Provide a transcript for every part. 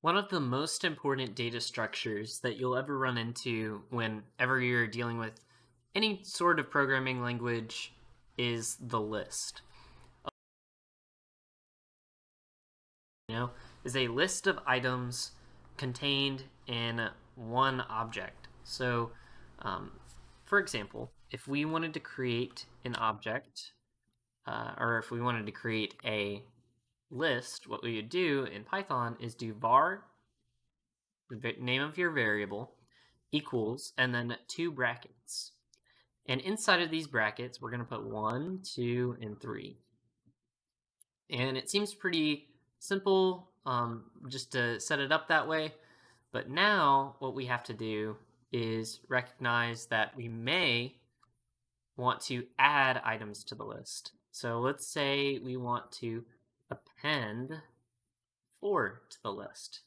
One of the most important data structures that you'll ever run into whenever you're dealing with any sort of programming language is the list. Is a list of items contained in one object. So, for example, if we wanted to create an object, or if we wanted to create a list, what we would do in Python is do var, the name of your variable, equals, and then 2 brackets. And inside of these brackets, we're going to put 1, 2, and 3. And it seems pretty simple just to set it up that way. But now what we have to do is recognize that we may want to add items to the list. So let's say we want to append 4 to the list.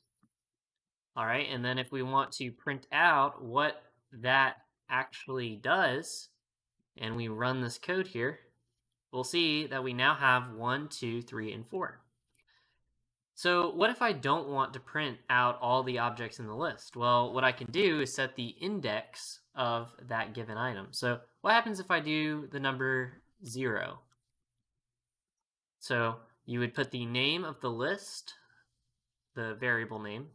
All right, and then if we want to print out what that actually does, and we run this code here, we'll see that we now have 1, 2, 3, and 4. So what if I don't want to print out all the objects in the list? Well, what I can do is set the index of that given item. So what happens if I do the number 0? So you would put the name of the list, the variable name,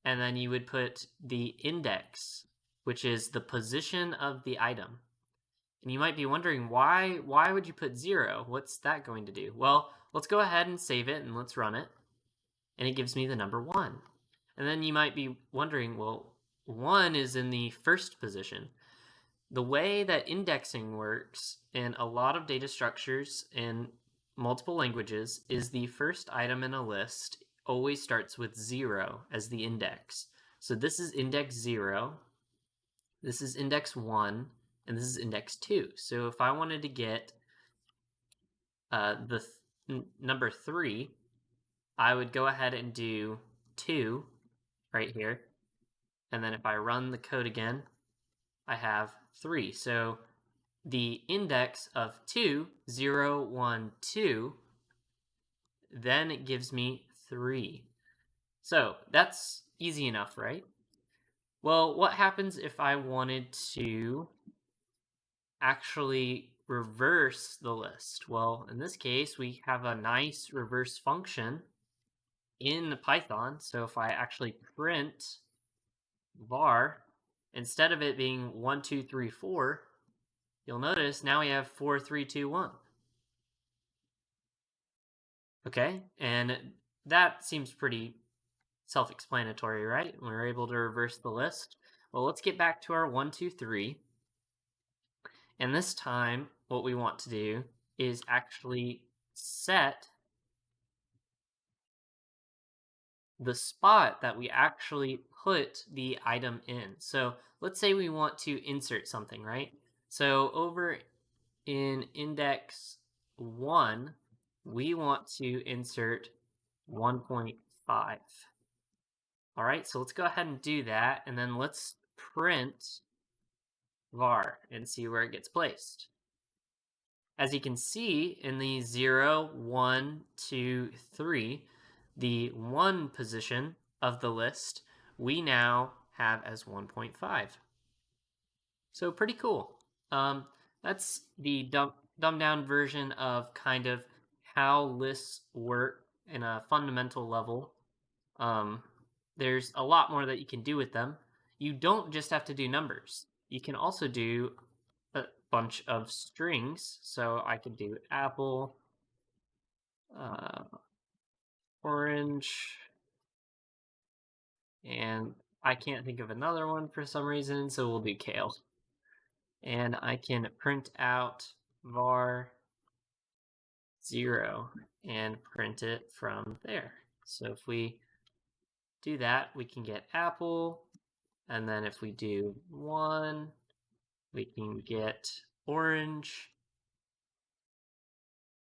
and then you would put the index, which is the position of the item. And you might be wondering, why would you put 0? What's that going to do? Well, let's go ahead and save it and let's run it. And it gives me the number 1. And then you might be wondering, well, 1 is in the first position. The way that indexing works in a lot of data structures in multiple languages is the first item in a list always starts with 0 as the index. So this is index 0, this is index 1, and this is index 2. So if I wanted to get the number 3, I would go ahead and do 2 right here. And then if I run the code again, I have 3. So the index of 2, 0, 1, 2, then it gives me 3. So that's easy enough, right? Well, what happens if I wanted to actually reverse the list? Well, in this case, we have a nice reverse function in Python. So if I actually print var, instead of it being 1, 2, 3, 4, you'll notice now we have 4, 3, 2, 1. Okay, and that seems pretty self-explanatory, right? We're able to reverse the list. Well, let's get back to our 1, 2, 3. And this time, what we want to do is actually set the spot that we actually put the item in. So let's say we want to insert something, right? So over in index 1, we want to insert 1.5. All right, so let's go ahead and do that, and then let's print var and see where it gets placed. As you can see in the 0, 1, 2, 3, the 1 position of the list we now have as 1.5. So pretty cool. That's the dumbed down version of kind of how lists work in a fundamental level. There's a lot more that you can do with them. You don't just have to do numbers. You can also do a bunch of strings. So I could do apple, orange, and I can't think of another one for some reason, so we'll do kale. And I can print out var 0 and print it from there. So if we do that, we can get apple, and then if we do 1, we can get orange,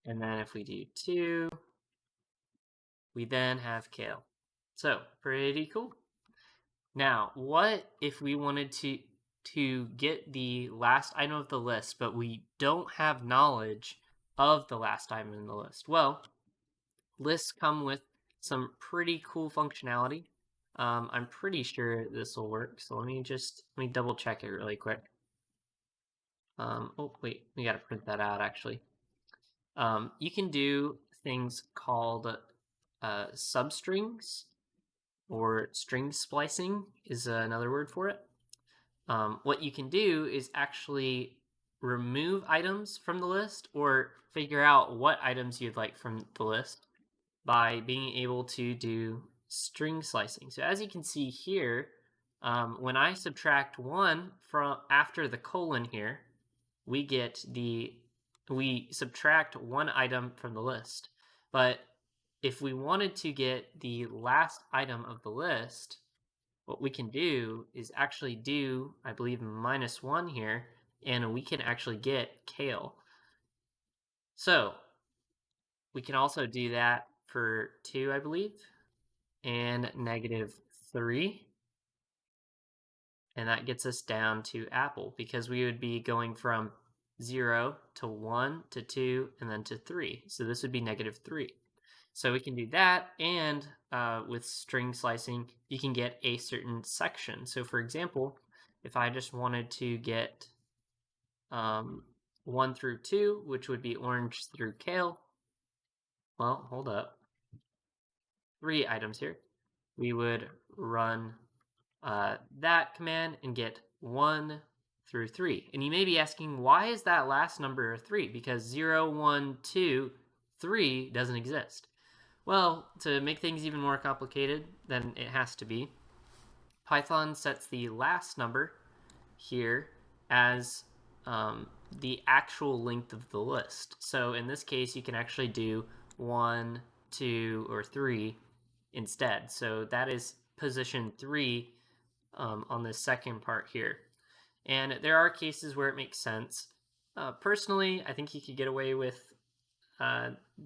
and then if we do 2, we then have kale. So pretty cool. Now, what if we wanted to get the last item of the list, but we don't have knowledge of the last item in the list? Well, lists come with some pretty cool functionality. I'm pretty sure this will work. So let me double check it really quick. Oh wait, we gotta print that out actually. You can do things called substrings, or string splicing is another word for it. What you can do is actually remove items from the list or figure out what items you'd like from the list by being able to do string slicing. So as you can see here, when I subtract 1 from after the colon here, we subtract 1 item from the list. But if we wanted to get the last item of the list, what we can do is actually do, I believe, -1 here, and we can actually get kale. So we can also do that for 2, I believe, and -3. And that gets us down to apple, because we would be going from 0 to 1 to 2 and then to 3. So this would be -3. So we can do that, and with string slicing, you can get a certain section. So for example, if I just wanted to get 1 through 2, which would be orange through kale, well, hold up, 3 items here, we would run that command and get 1 through 3. And you may be asking, why is that last number 3? Because 0, 1, 2, 3 doesn't exist. Well, to make things even more complicated than it has to be, Python sets the last number here as the actual length of the list. So in this case, you can actually do 1, 2, or 3 instead. So that is position 3 on the second part here. And there are cases where it makes sense. Personally, I think you could get away with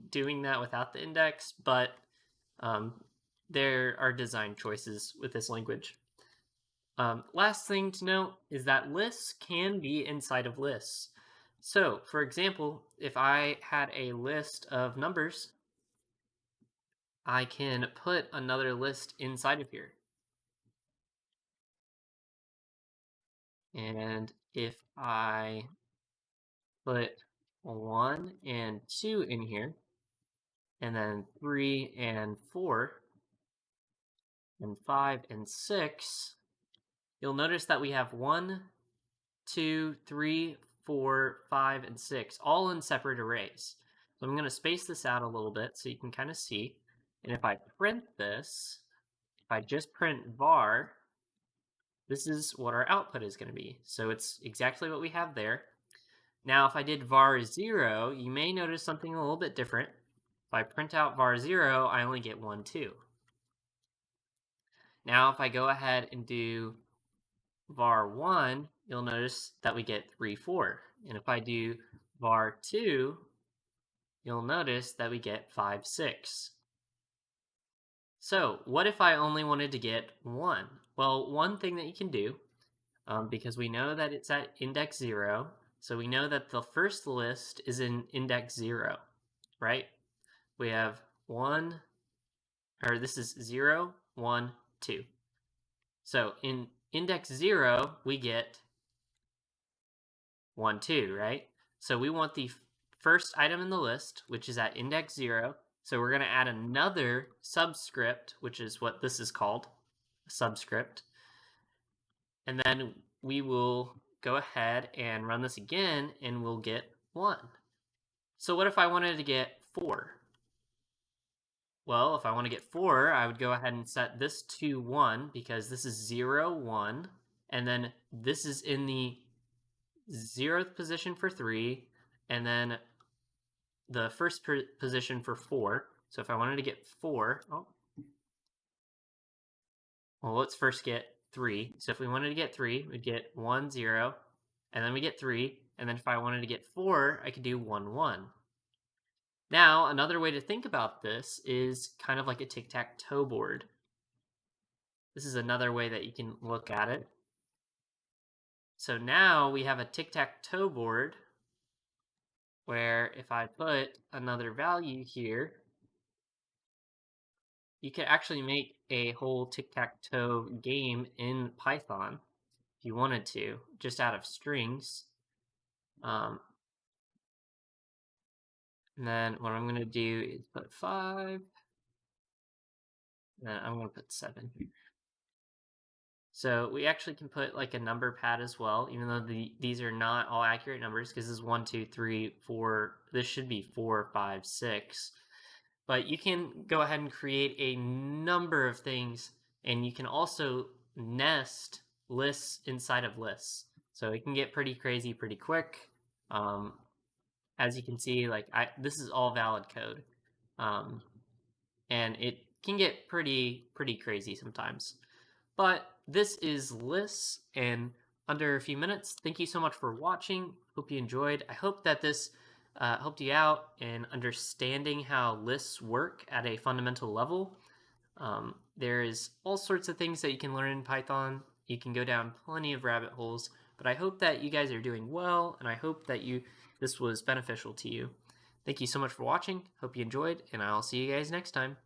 doing that without the index, but there are design choices with this language. Last thing to note is that lists can be inside of lists. So, for example, if I had a list of numbers, I can put another list inside of here. And if I put 1 and 2 in here, and then 3 and 4, and 5 and 6, you'll notice that we have 1, 2, 3, 4, 5, and 6, all in separate arrays. So I'm going to space this out a little bit so you can kind of see. And if I print this, if I just print var, this is what our output is going to be. So it's exactly what we have there. Now, if I did var 0, you may notice something a little bit different. If I print out var 0, I only get 1, 2. Now, if I go ahead and do var 1, you'll notice that we get 3, 4. And if I do var 2, you'll notice that we get 5, 6. So what if I only wanted to get 1? Well, one thing that you can do, because we know that it's at index 0, so we know that the first list is in index 0, right? We have 1, or this is 0, 1, 2. So in index 0, we get 1, 2, right? So we want the first item in the list, which is at index 0. So we're going to add another subscript, which is what this is called, a subscript. And then we will go ahead and run this again, and we'll get 1. So what if I wanted to get 4? Well, if I want to get 4, I would go ahead and set this to 1, because this is 0, 1, and then this is in the 0th position for 3, and then the first position for 4. So if I wanted to get 4, well, let's first get 3. So if we wanted to get 3, we'd get 1, 0, and then we get 3, and then if I wanted to get 4, I could do 1, 1. Now, another way to think about this is kind of like a tic-tac-toe board. This is another way that you can look at it. So now we have a tic-tac-toe board where if I put another value here, You could actually make a whole tic-tac-toe game in Python if you wanted to, just out of strings. Um, and then what I'm going to do is put 5, and then I'm going to put 7. So we actually can put like a number pad as well, even though these are not all accurate numbers, because this is 1, 2, 3, 4. This should be 4, 5, 6. But you can go ahead and create a number of things, and you can also nest lists inside of lists. So it can get pretty crazy pretty quick. As you can see, like this is all valid code, and it can get pretty crazy sometimes. But this is lists in under a few minutes. Thank you so much for watching. Hope you enjoyed. I hope that this helped you out in understanding how lists work at a fundamental level. There is all sorts of things that you can learn in Python. You can go down plenty of rabbit holes, but I hope that you guys are doing well, and I hope that this was beneficial to you. Thank you so much for watching. Hope you enjoyed, and I'll see you guys next time.